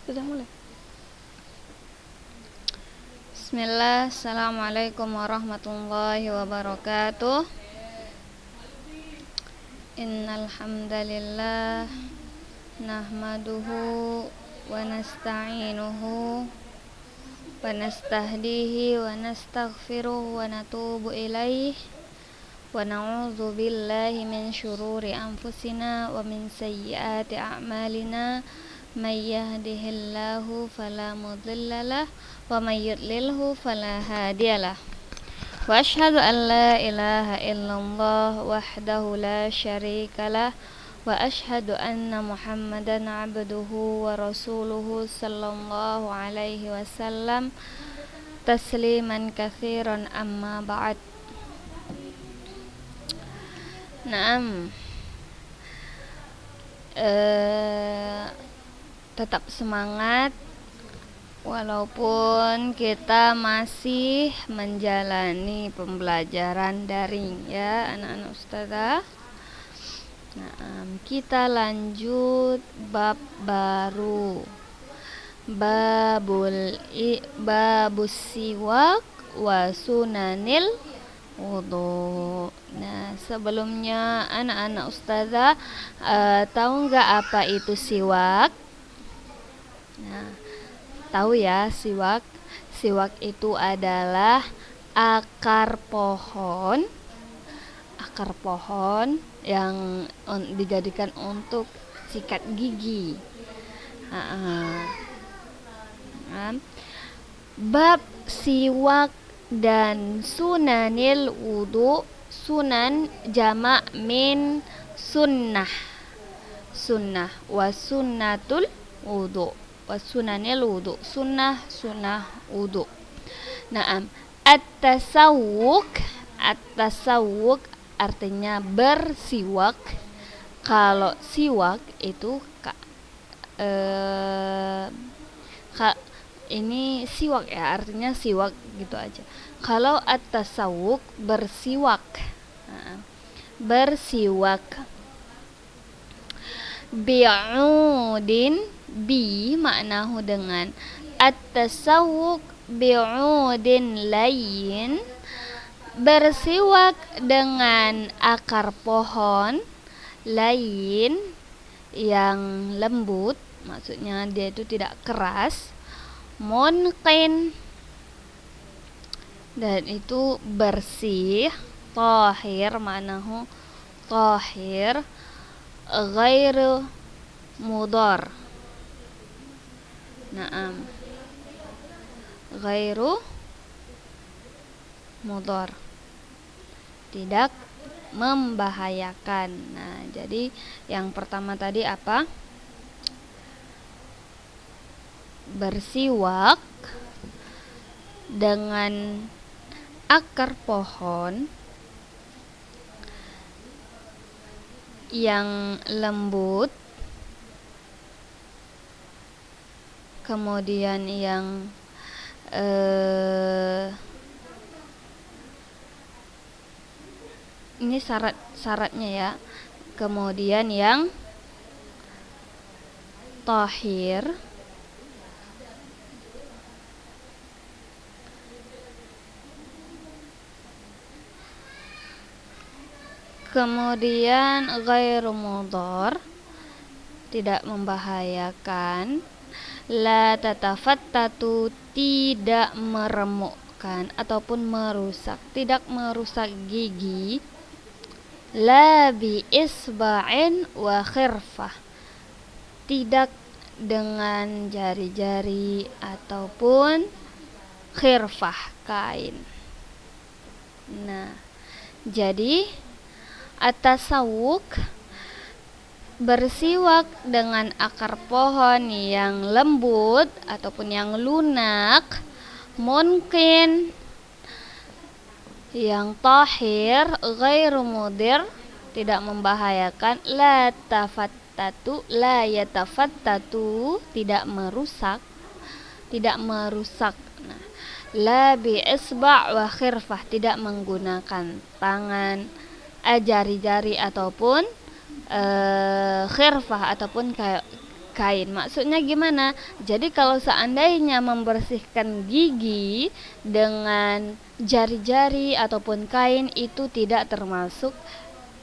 Sudah mulai. Bismillah, Assalamualaikum warahmatullahi wabarakatuh. Innal hamdalillah nahmaduhu wa nasta'inuhu wa nastahdihi wa nastaghfiruh wa natubu ilaih wa na'udzu billahi min syururi anfusina wa min sayyiati a'malina may yahdihillahu fala mudhillalah wa may yudlilhu fala hadiyalah. Wa asyhadu an la ilaha illallah wahdahu la syarikalah wa asyhadu anna Muhammadan abduhu wa rasuluhu sallallahu alaihi wasallam tasliman katsiran amma ba'd. Naam. Tetap semangat walaupun kita masih menjalani pembelajaran daring ya anak-anak ustazah. Nah, kita lanjut bab baru, babus siwak wa sunanil wudu. Nah, sebelumnya anak-anak ustazah tahu nggak apa itu siwak? Nah, tahu ya siwak? Siwak itu adalah akar pohon yang dijadikan untuk sikat gigi. Bab siwak dan sunanil wudu. Sunan jamak min sunnah wa sunnatul wudu wa sunanil wudu. Sunnah wudu. Naam. At-tasawwuk artinya bersiwak. Kalau siwak itu ini siwak ya, artinya siwak gitu aja. Kalau at-tasawwuk bersiwak. Bersiwak. Bi'udin bi maknahu dengan at-tasawwuk bi'udin layyin, bersiwak dengan akar pohon lain yang lembut, maksudnya dia itu tidak keras, munqin, dan itu bersih, tahir maknahu tahir, ghairu mudar. Naam, ghairu mudar, tidak membahayakan. Nah, jadi yang pertama tadi apa? Bersiwak dengan akar pohon yang lembut, kemudian yang ini syaratnya ya, kemudian yang tahir, kemudian ghairu mudhar, tidak membahayakan, la tatafattatu, tidak meremukkan ataupun merusak, tidak merusak gigi, la bi isba'in wa khirfah, tidak dengan jari-jari ataupun khirfah, kain. Nah, jadi at-tasawwuk bersiwak dengan akar pohon yang lembut ataupun yang lunak, mungkin yang tahir, ghairu mudir, tidak membahayakan, la yatafattatu, tidak merusak. Nah, la bi isba' wa khirfah, tidak menggunakan tangan, jari-jari ataupun khirfah ataupun kain. Maksudnya gimana? Jadi kalau seandainya membersihkan gigi dengan jari-jari ataupun kain itu tidak termasuk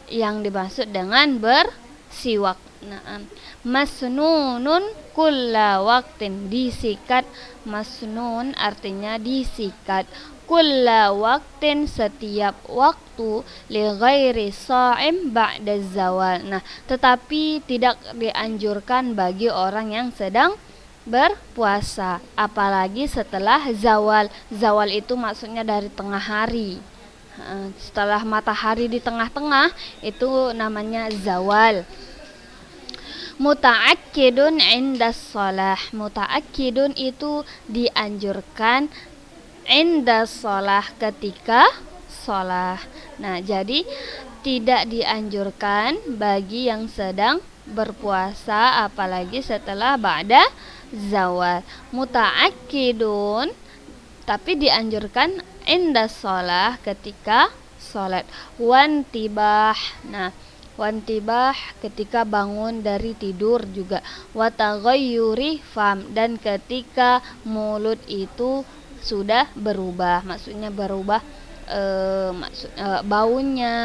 yang dimaksud dengan bersiwak. Nah, masnunun kulla waktin, disikat. Masnun artinya disikat. Kulla waktin, setiap waktu. Li ghairi sha'im ba'da zawal. Nah, tetapi tidak dianjurkan bagi orang yang sedang berpuasa, apalagi setelah zawal. Zawal itu maksudnya dari tengah hari. Setelah matahari di tengah-tengah itu namanya zawal. Muta'akkidun indas shalah. Muta'akkidun itu dianjurkan indas shalah, ketika shalah. Nah, jadi tidak dianjurkan bagi yang sedang berpuasa apalagi setelah ba'da zawal. Muta'akkidun tapi dianjurkan indas shalah, ketika salat. Wantibah. Nah, wantibah ketika bangun dari tidur juga. Wataghayyuri fam, dan ketika mulut itu sudah berubah, maksudnya berubah baunya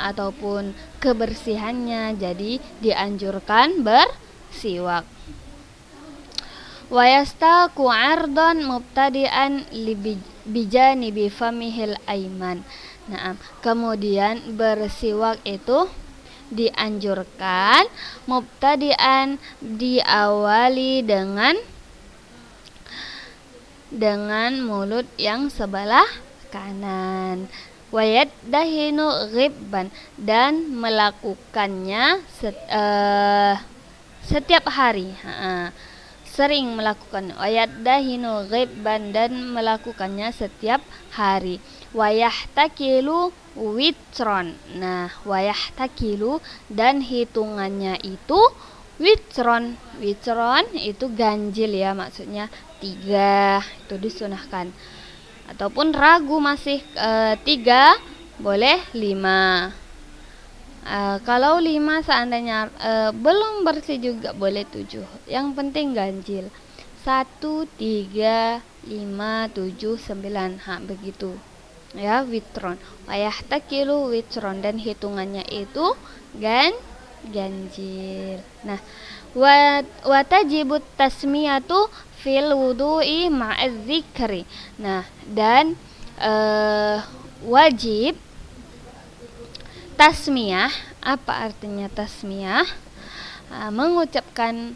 ataupun kebersihannya, jadi dianjurkan bersiwak. Wa yastaku 'ardan mubtadi'an bijanibi famihil aiman. Nah, kemudian bersiwak itu dianjurkan mubtadi'an, diawali dengan mulut yang sebelah kanan. Wayat dahinu ghibban, dan melakukannya setiap hari. Sering melakukan. Wayat dahinu ghibban, dan melakukannya setiap hari. Wayahtakilu witron. Nah, wayahtakilu, dan hitungannya itu witron. Witron itu ganjil ya, maksudnya 3, itu disunahkan. Ataupun ragu masih 3, boleh 5. Kalau 5 seandainya belum bersih juga boleh 7. Yang penting ganjil. 1, 3, 5, 7, 9. Begitu. Ya, witron. Wayahtakilu witron, dan hitungannya itu ganjil. Nah, watajibut tasmiyatu fil wudu'i ma'az zikri. Nah, dan wajib tasmiyah. Apa artinya tasmiyah? Mengucapkan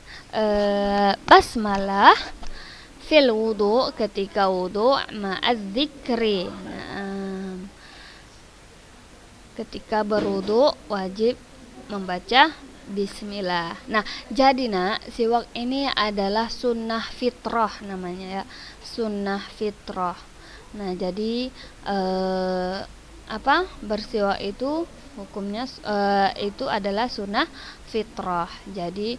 basmalah fil wudu, ketika wudu, ma'az zikri. Ketika berwudu wajib membaca bismillah. Nah, jadi siwak ini adalah sunnah fitrah namanya ya, sunnah fitrah. Nah, jadi bersiwak itu hukumnya itu adalah sunnah fitrah. Jadi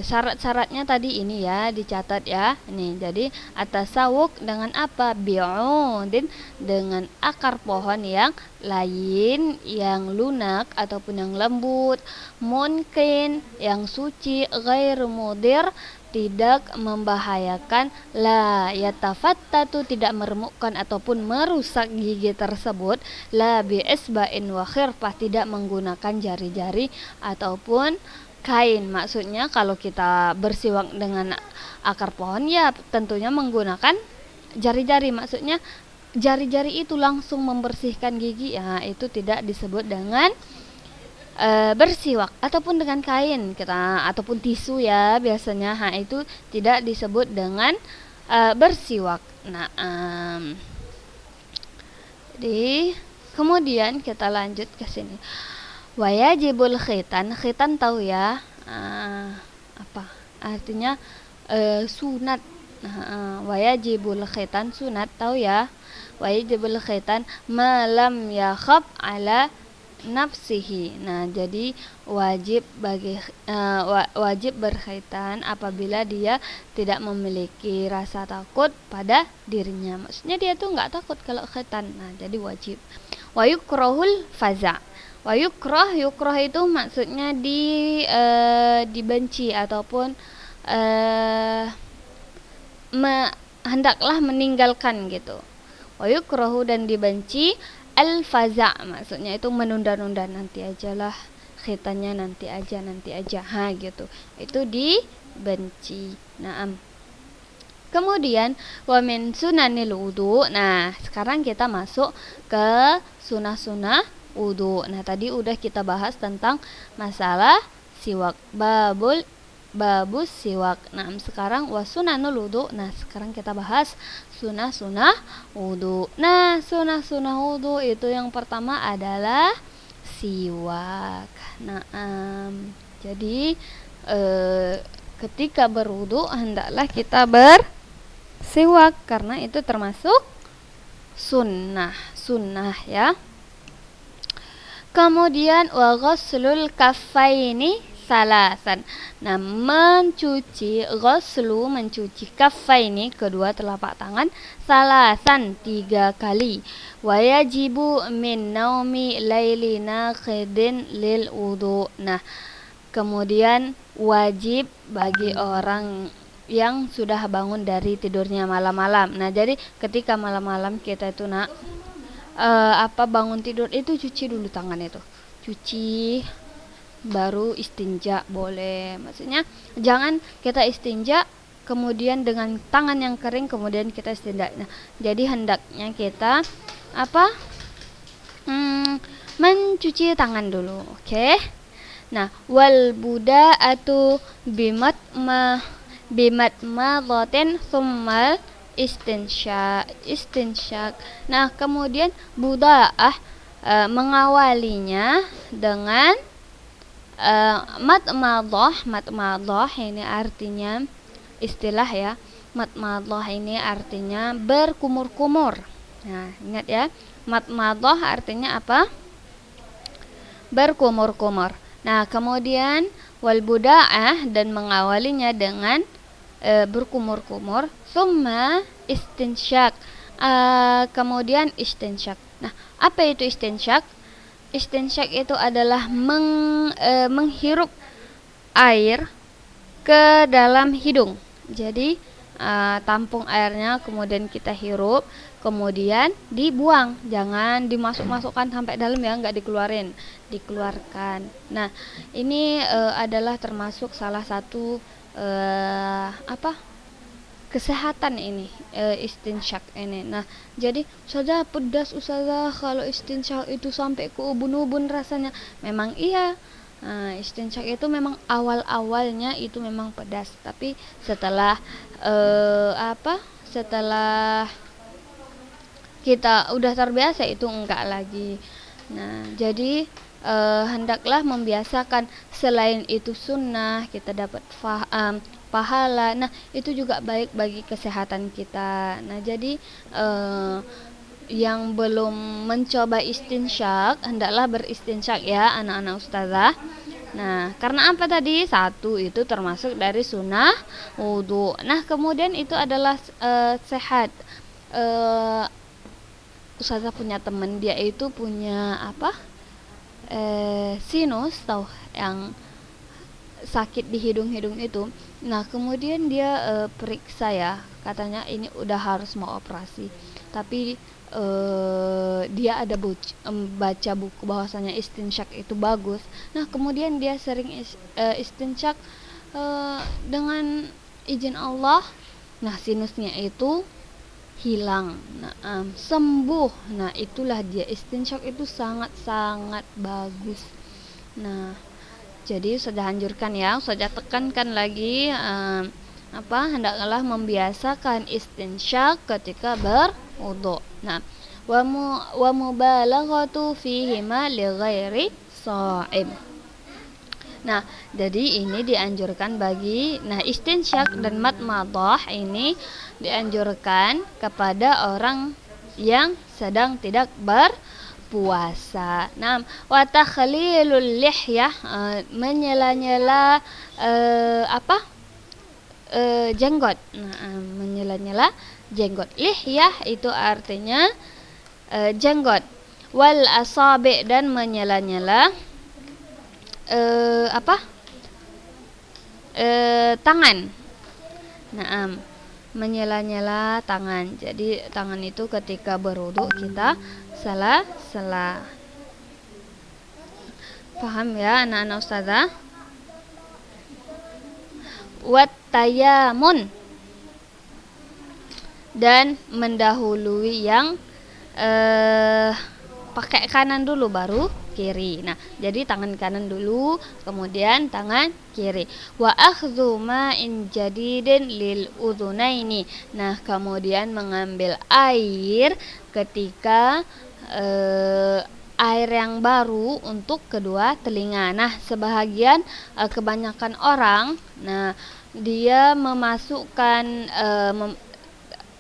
syarat-syaratnya tadi ini ya, dicatat ya. Nih, jadi atasawuk dengan apa? Bi'udin, dengan akar pohon yang lain, yang lunak ataupun yang lembut. Mungkin yang suci, ghair mudir, tidak membahayakan. La yatafattatu, tidak meremukkan ataupun merusak gigi tersebut. La bi'isba'in wa khirfah, tidak menggunakan jari-jari ataupun kain. Maksudnya kalau kita bersiwak dengan akar pohon ya tentunya menggunakan jari-jari. Maksudnya jari-jari itu langsung membersihkan gigi, ya itu tidak disebut dengan bersiwak. Ataupun dengan kain kita ataupun tisu ya biasanya, itu tidak disebut dengan bersiwak. Nah, jadi kemudian kita lanjut ke sini. Wajibul khitan. Khitan tahu ya apa artinya? Sunat. Wajibul khitan, sunat, tahu ya. Wajibul khitan malam yakhab ala nafsihi. Nah, jadi wajib berkhitan apabila dia tidak memiliki rasa takut pada dirinya. Maksudnya dia tuh nggak takut kalau khitan. Nah, jadi wajib. Wa yukrahul faza. Wa yukrah itu maksudnya dibenci ataupun hendaklah meninggalkan gitu. Wa yukrahu dan dibenci al-faza', maksudnya itu menunda-nunda, nanti ajalah, khitannya nanti aja gitu. Itu dibenci. Naam. Kemudian wa min sunanil wudu. Nah, sekarang kita masuk ke sunah-sunah wudu. Nah, tadi udah kita bahas tentang masalah siwak, babus siwak. Nah, sekarang wa sunanul wudu. Nah, sekarang kita bahas sunah-sunah wudu. Nah, sunah-sunah wudu itu yang pertama adalah siwak. Nah, jadi ketika berwudu hendaklah kita bersiwak karena itu termasuk sunnah ya. Kemudian wa ghuslul kaffaini salasan. Nah, mencuci kaffaini, kedua telapak tangan, salasan, 3 kali. Wa yajibu min naumi laili naqidin lil wudu. Nah, kemudian wajib bagi orang yang sudah bangun dari tidurnya malam-malam. Nah, jadi ketika malam-malam kita itu bangun tidur itu cuci dulu tangan itu. Cuci baru istinja boleh. Maksudnya jangan kita istinja kemudian dengan tangan yang kering kemudian kita istinja. Nah, jadi hendaknya kita mencuci tangan dulu. Oke. Nah, wal buda'atu bimatmadhatin tsummal istinsyak. Nah, kemudian buda'ah mengawalinya dengan matmadhah ini artinya istilah ya. Matmadhah ini artinya berkumur-kumur. Nah, ingat ya. Matmadhah artinya apa? Berkumur-kumur. Nah, kemudian wal buda'ah dan mengawalinya dengan berkumur-kumur, summa istinsyak. Kemudian istinsyak. Nah, apa itu istinsyak? Istinsyak itu adalah menghirup air ke dalam hidung. Jadi tampung airnya kemudian kita hirup, kemudian dibuang, jangan dimasukkan sampai dalam ya, nggak dikeluarkan. Nah, ini adalah termasuk salah satu kesehatan ini, istinsyak ini. Nah, jadi Ustazah pedas Ustazah kalau istinsyak itu sampai ke ubun-ubun rasanya. Memang iya. Istinsyak itu memang awal-awalnya itu memang pedas, tapi setelah setelah kita udah terbiasa itu enggak lagi. Nah, jadi hendaklah membiasakan. Selain itu sunnah, kita dapat pahala. Nah, itu juga baik bagi kesehatan kita. Nah, jadi yang belum mencoba istinsyak hendaklah beristinsyak ya anak-anak ustazah. Nah, karena apa tadi? Satu, itu termasuk dari sunnah wudu. Nah, kemudian itu adalah sehat. Ustazah punya teman, dia itu punya sinus, tahu yang sakit di hidung itu. Nah, kemudian dia periksa ya, katanya ini udah harus mau operasi. Tapi dia ada baca buku bahwasanya istinsyak itu bagus. Nah, kemudian dia sering istinsyak dengan izin Allah. Nah, sinusnya itu hilang. Nah, sembuh. Nah, itulah dia, istinsyak itu sangat-sangat bagus. Nah, jadi sudah anjurkan ya, sudah tekankan lagi hendaklah membiasakan istinsyak ketika berwudu. Nah, wa mubalaghatu fihi ma li ghairi sha'im. Nah, jadi ini dianjurkan bagi istinsyak dan matmadhah ini dianjurkan kepada orang yang sedang tidak berpuasa. Nah, wa takhlilul lihyah menyela-nyela jenggot. Nah, menyela-nyela jenggot. Lihyah itu artinya jenggot. Wal asabi dan menyela-nyela tangan. Naam, menyela-nyela tangan. Jadi tangan itu ketika berwudu kita sela-sela. Paham ya anak-anak ustazah? Wat tayamun, dan mendahului yang pakai kanan dulu baru kiri. Nah, jadi tangan kanan dulu, kemudian tangan kiri. Wa akhdhu ma'in jadidin lil udhunaini. Nah, kemudian mengambil air ketika air yang baru untuk kedua telinga. Nah, sebahagian kebanyakan orang, nah dia memasukkan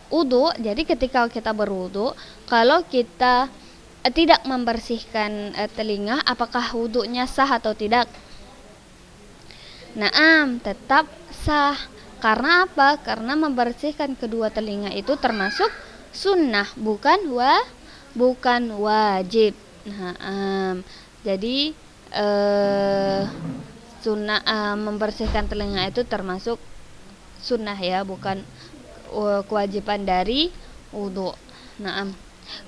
wudu. Jadi ketika kita berwudu, kalau kita tidak membersihkan telinga, apakah wudunya sah atau tidak? Naam, tetap sah. Karena apa? Karena membersihkan kedua telinga itu termasuk sunnah, bukan wajib. Naam. Jadi sunnah, membersihkan telinga itu termasuk sunnah ya, bukan kewajiban dari wudu. Naam.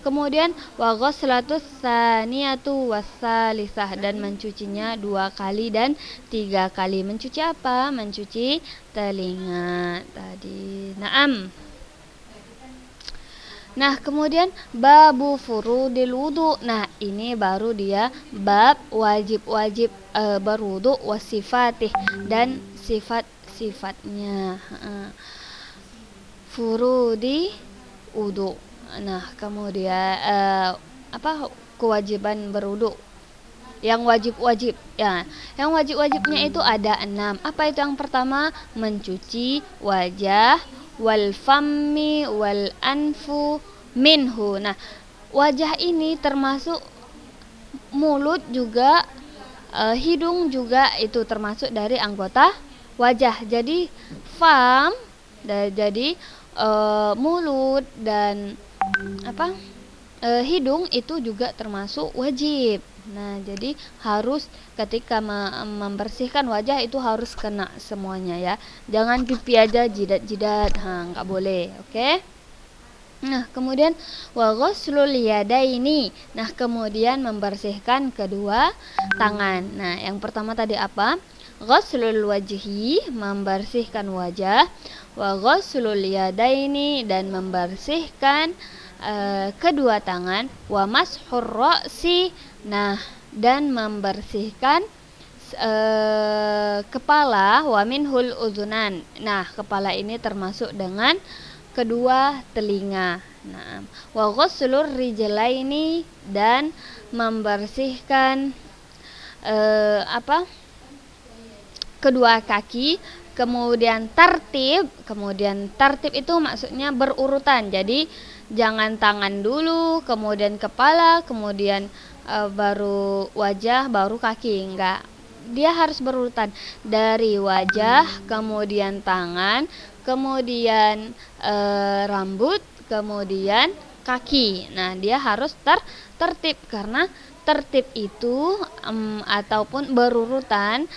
Kemudian wa ghuslatus tsaniyatu wassalisah, dan mencucinya 2 kali dan 3 kali. Mencuci apa? Mencuci telinga tadi. Naam. Nah, kemudian babu furudil wudu. Nah, ini baru dia bab wajib-wajib berwudu wasifatih, dan sifat-sifatnya. Furudi wudu. Nah, kemudian kewajiban berwudu yang wajib-wajib ya. Yang wajib-wajibnya itu ada 6. Apa itu? Yang pertama, mencuci wajah, wal fammi wal anfu minhu. Nah, wajah ini termasuk mulut juga, hidung juga, itu termasuk dari anggota wajah. Jadi fam, jadi mulut dan hidung itu juga termasuk wajib. Nah, jadi harus ketika membersihkan wajah itu harus kena semuanya ya. Jangan pipi aja, jidat-jidat, nggak boleh. Oke? Nah, kemudian wa ghuslul yadaini. Nah, kemudian membersihkan kedua tangan. Nah, yang pertama tadi apa? Ghuslul wajhi, membersihkan wajah. Wa ghuslul yadaini, dan membersihkan kedua tangan. Wa mashur ra'si, nah, dan membersihkan kepala. Wa minhul uzunan. Nah, kepala ini termasuk dengan kedua telinga. Nah, wa ghuslur rijlaini, dan membersihkan kedua kaki. Kemudian tertib itu maksudnya berurutan. Jadi jangan tangan dulu, kemudian kepala, kemudian baru wajah, baru kaki. Enggak. Dia harus berurutan dari wajah, kemudian tangan, kemudian rambut, kemudian kaki. Nah, dia harus tertib, karena tertib itu ataupun berurutan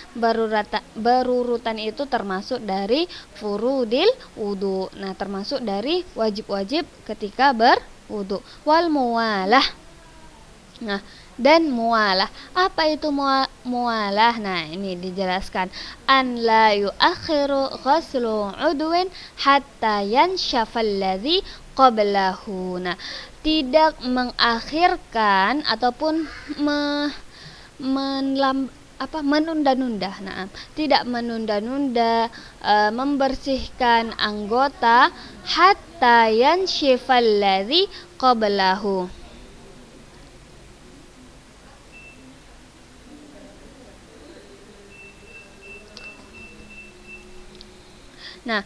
itu termasuk dari furudil wudu. Nah, termasuk dari wajib-wajib ketika berwudu. Wal muwalah. Nah, dan mualah. Apa itu mualah? Nah, ini dijelaskan. An la yuakhiru ghuslu udwin hatta yanshafal ladzi qablahu. Nah, tidak mengakhirkan ataupun menunda-nunda. Nah, tidak menunda-nunda membersihkan anggota hatta yanshafal ladzi qablahu. Nah,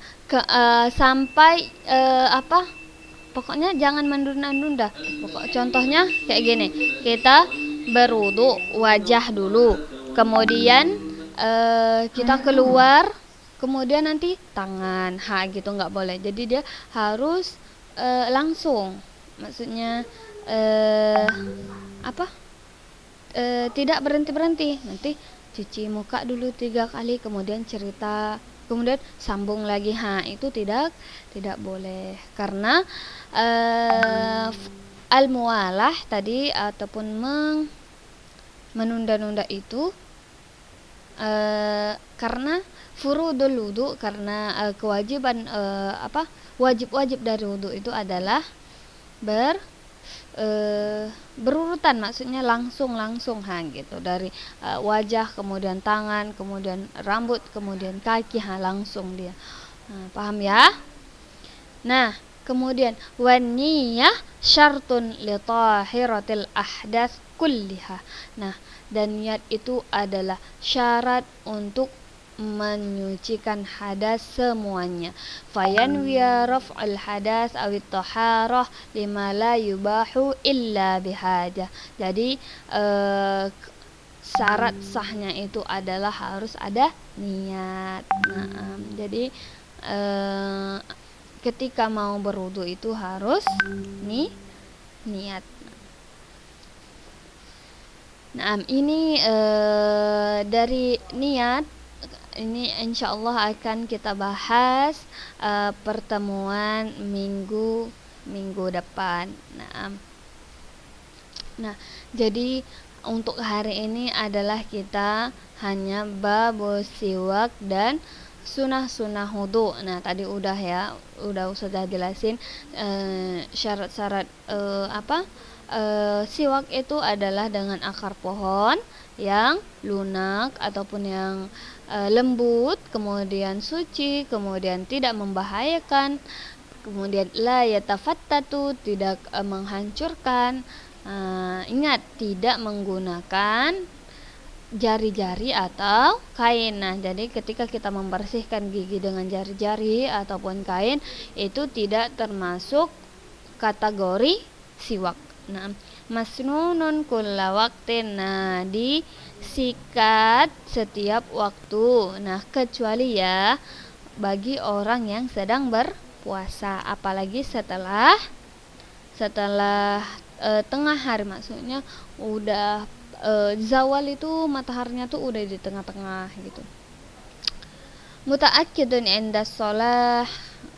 sampai pokoknya jangan menunda-nunda. Contohnya kayak gini, kita berwudu wajah dulu, kemudian kita keluar, kemudian nanti tangan, gitu nggak boleh. Jadi dia harus langsung, maksudnya tidak berhenti-berhenti. Nanti cuci muka dulu 3 kali, kemudian cerita, kemudian sambung lagi. Itu tidak boleh, karena al-muwalah tadi ataupun menunda-nunda itu karena furudul wudu, karena kewajiban wajib-wajib dari wudu itu adalah berurutan, maksudnya langsung gitu, dari wajah, kemudian tangan, kemudian rambut, kemudian kaki, langsung dia. Paham ya? Nah, kemudian wan niyah syartun li tahiratil ahdas kulliha. Nah, dan niat itu adalah syarat untuk menyucikan hadas semuanya. Fayanwiya raf'al hadas awit taharah lima la yubahu illa bihajah. Jadi syarat sahnya itu adalah harus ada niat. Jadi ketika mau berwudu itu harus niat. Nah, ini dari niat ini insyaallah akan kita bahas pertemuan minggu depan. Nah, jadi untuk hari ini adalah kita hanya babus siwak dan sunah wudu. Nah, tadi udah sudah jelasin syarat-syarat siwak itu adalah dengan akar pohon yang lunak ataupun yang lembut, kemudian suci, kemudian tidak membahayakan, kemudian la yatafattatu, tidak menghancurkan. Ingat, tidak menggunakan jari-jari atau kain. Nah, jadi ketika kita membersihkan gigi dengan jari-jari ataupun kain, itu tidak termasuk kategori siwak. Nah, masnunun kulla waktin. Nah, disikat setiap waktu. Nah, kecuali ya bagi orang yang sedang berpuasa, apalagi setelah tengah hari, maksudnya udah zawal itu mataharinya tuh udah di tengah-tengah gitu. Muta'akkidun inda shalah,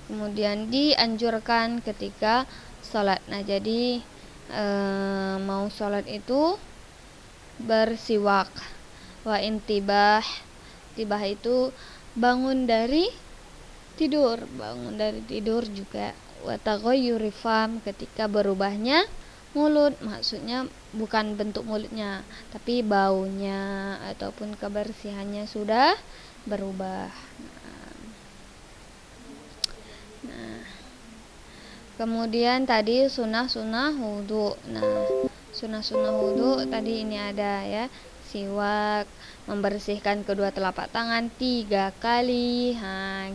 kemudian dianjurkan ketika sholat. Nah, jadi mau sholat itu bersiwak. Wa intibah, tibah itu bangun dari tidur juga. Wa taghayyuri fam, ketika berubahnya mulut, maksudnya bukan bentuk mulutnya, tapi baunya ataupun kebersihannya sudah berubah. Nah, kemudian tadi sunnah wudu. Nah, sunnah wudu tadi ini ada ya, siwak, membersihkan kedua telapak tangan 3 kali,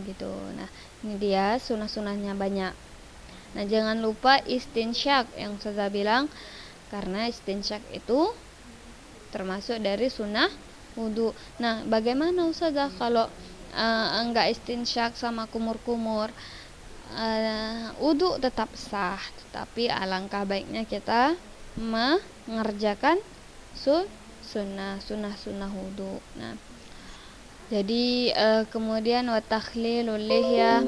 gitu. Nah, ini dia sunnahnya banyak. Nah, jangan lupa istinsyak yang saya bilang, karena istinsyak itu termasuk dari sunnah wudu. Nah, bagaimana Ustazah kalau enggak istinsyak sama kumur-kumur? Wudu tetap sah, tetapi alangkah baiknya kita mengerjakan sunnah wudu. Nah, jadi kemudian wa takhlilul lihyah,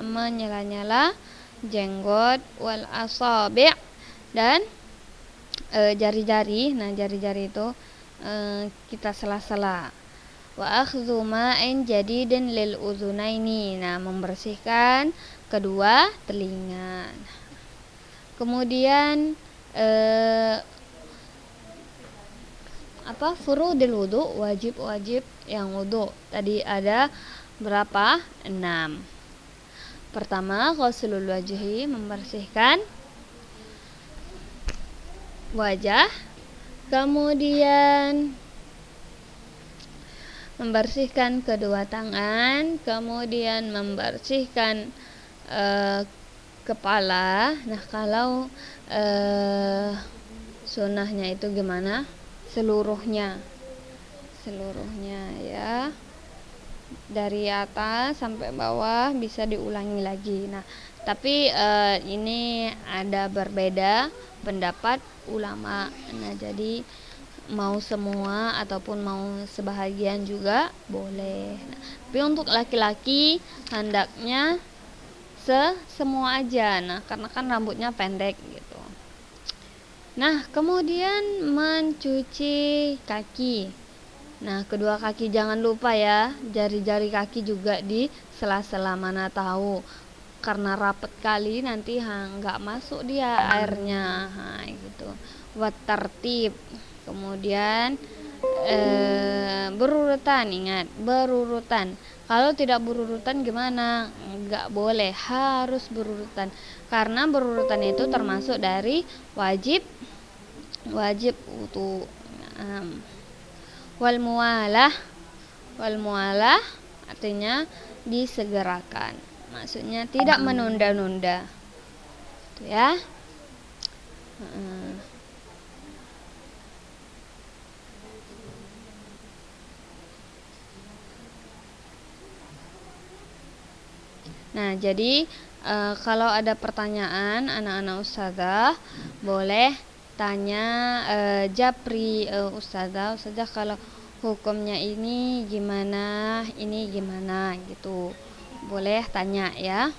menyela-nyela jenggot, wal asabi', dan jari-jari. Nah, jari-jari itu kita sela-sela. Wa akhdhu ma'in jadidin lil udhunaini. Nah, membersihkan kedua telinga. Kemudian furudil wudu, wajib yang wudu. Tadi ada berapa? 6. Pertama, ghuslul wajhi, membersihkan wajah. Kemudian membersihkan kedua tangan, kemudian membersihkan kepala. Nah, kalau sunnahnya itu gimana? Seluruhnya ya, dari atas sampai bawah, bisa diulangi lagi. Nah, tapi ini ada berbeda pendapat ulama. Nah, jadi mau semua ataupun mau sebahagian juga boleh. Nah, tapi untuk laki-laki hendaknya semua aja. Nah, karena kan rambutnya pendek gitu. Nah, kemudian mencuci kaki. Nah, kedua kaki jangan lupa ya, jari-jari kaki juga di sela-sela, mana tahu karena rapet kali nanti nggak masuk dia airnya, gitu. Buat tertib. Kemudian berurutan, ingat berurutan. Kalau tidak berurutan gimana? Nggak boleh, harus berurutan. Karena berurutan itu termasuk dari wajib wudu. Wal mualah artinya disegerakan. Maksudnya tidak menunda-nunda. Itu ya. Nah, jadi kalau ada pertanyaan anak-anak ustazah boleh tanya japri ustazah kalau hukumnya ini gimana gitu, boleh tanya ya.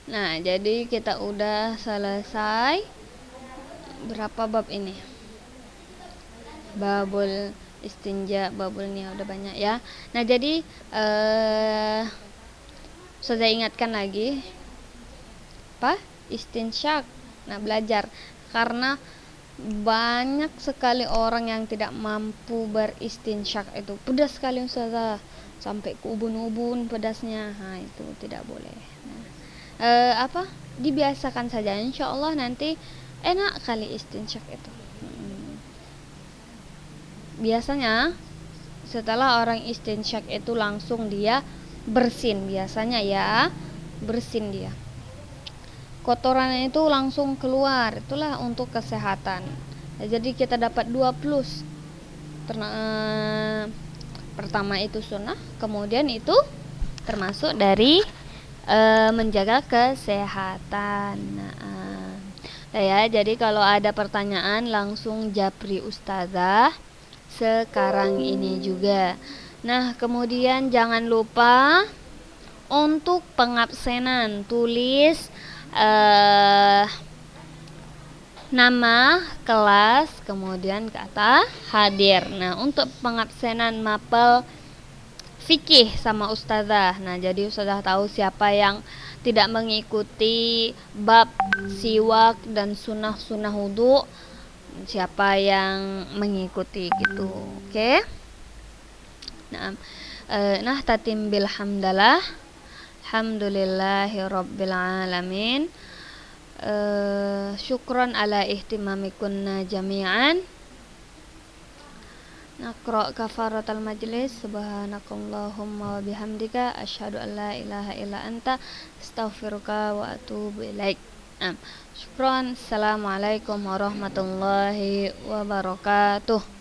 Nah, jadi kita udah selesai berapa bab ini, babul istinja, babulnya udah banyak ya. Nah, jadi saya ingatkan lagi istinsyak. Nah, belajar karena banyak sekali orang yang tidak mampu beristinsyak, itu pedas sekali ustazah, sampai ke ubun-ubun pedasnya. Nah, itu tidak boleh. Dibiasakan saja, insya Allah nanti enak kali istinsyak itu. Biasanya setelah orang istinsyak itu langsung dia bersin, biasanya ya bersin dia, kotoran itu langsung keluar. Itulah untuk kesehatan. Nah, jadi kita dapat 2 plus. Pertama itu sunnah, kemudian itu termasuk dari menjaga kesehatan. Ya, jadi kalau ada pertanyaan langsung japri ustazah sekarang ini juga. Nah, kemudian jangan lupa untuk pengabsenan tulis nama kelas kemudian kata hadir. Nah, untuk pengabsenan mapel fikih sama ustazah. Nah, jadi ustazah tahu siapa yang tidak mengikuti bab siwak dan sunnah wudu, siapa yang mengikuti gitu. Oke? Nah, tatim bil hamdalah. Alhamdulillahi rabbil alamin. Syukran ala ihtimamikunna jami'an. Naqra kafaratul majlis. Subhanakallahumma wa bihamdika asyhadu an la ilaha illa anta astaghfiruka wa atubu ilaik. Syukran. Assalamualaikum warahmatullahi wabarakatuh.